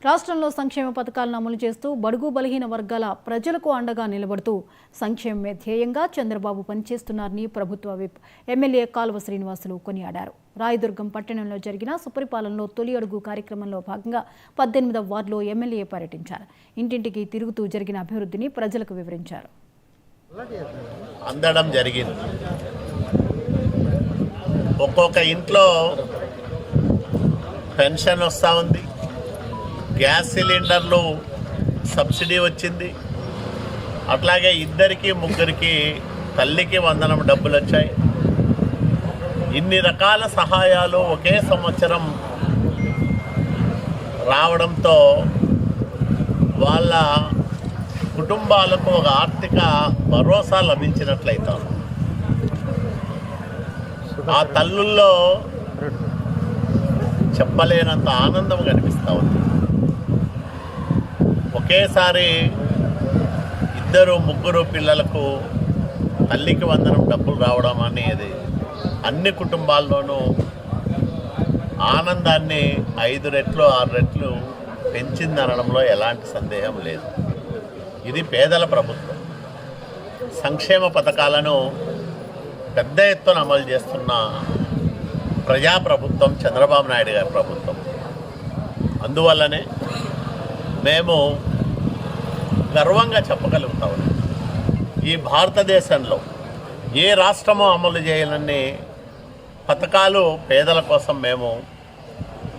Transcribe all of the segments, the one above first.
రాష్ట్రంలో సంక్షేమ పథకాలను అమలు చేస్తూ బడుగు బలహీన వర్గాల ప్రజలకు అండగా నిలబడుతూ సంక్షేమమే ధ్యేయంగా చంద్రబాబు పనిచేస్తున్నారని ప్రభుత్వ విప్ ఎమ్మెల్యే కాలువ శ్రీనివాసులు కొనియాడారు. రాయదుర్గం పట్టణంలో జరిగిన సుపరిపాలనలో తొలి అడుగు కార్యక్రమంలో భాగంగా 18వ వార్డులో ఎమ్మెల్యే పర్యటించారు. ఇంటింటికి తిరుగుతూ జరిగిన అభివృద్ధిని ప్రజలకు వివరించారు. అందడం జరిగింది. ఒక్కొక్క ఇంట్లో పెన్షన్ వస్తూ ఉంది, గ్యాస్ సిలిండర్లు సబ్సిడీ వచ్చింది, అట్లాగే ఇద్దరికి ముగ్గురికి తల్లికి వందనం డబ్బులు వచ్చాయి. ఇన్ని రకాల సహాయాలు ఒకే సంవత్సరం రావడంతో వాళ్ళ కుటుంబాలకు ఒక ఆర్థిక భరోసా లభించినట్లయితే ఆ తల్లుల్లో చెప్పలేనంత ఆనందం కనిపిస్తూ ఉంది. ఒకేసారి ఇద్దరు ముగ్గురు పిల్లలకు తల్లికి వందనం డబ్బులు రావడం అనేది అన్ని కుటుంబాల్లోనూ ఆనందాన్ని 5 రెట్లు 6 రెట్లు పెంచిందనడంలో ఎలాంటి సందేహం లేదు. ఇది పేదల ప్రభుత్వం. సంక్షేమ పథకాలను పెద్ద ఎత్తున అమలు చేస్తున్న ప్రజాప్రభుత్వం చంద్రబాబు నాయుడు గారి ప్రభుత్వం. అందువల్లనే మేము గర్వంగా చెప్పగలుగుతాం, ఈ భారతదేశంలో ఏ రాష్ట్రమో అమలు చేయాలని పథకాలు పేదల కోసం మేము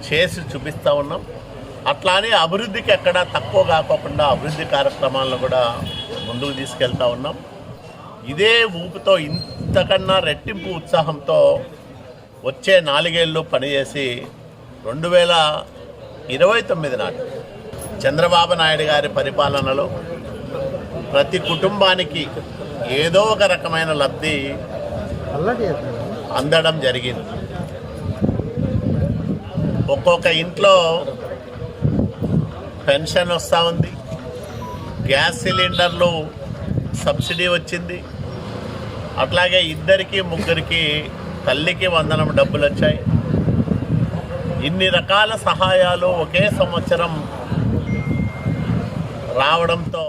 చేసి చూపిస్తూ ఉన్నాం. అట్లానే అభివృద్ధికి ఎక్కడ తక్కువ కాకుండా అభివృద్ధి కార్యక్రమాలను కూడా ముందుకు తీసుకెళ్తూ ఉన్నాం. ఇదే ఊపుతో ఇంతకన్నా రెట్టింపు ఉత్సాహంతో వచ్చే 4 ఏళ్ళు పనిచేసి 2029 నాటి చంద్రబాబు నాయుడు గారి పరిపాలనలో ప్రతి కుటుంబానికి ఏదో ఒక రకమైన లబ్ధి అందడం జరిగింది. ఒక్కొక్క ఇంట్లో పెన్షన్ వస్తూ ఉంది, గ్యాస్ సిలిండర్లు సబ్సిడీ వచ్చింది, అట్లాగే ఇద్దరికి ముగ్గురికి తల్లికి వందనం డబ్బులు వచ్చాయి. ఇన్ని రకాల సహాయాలు ఒకే సంవత్సరం రావడంతో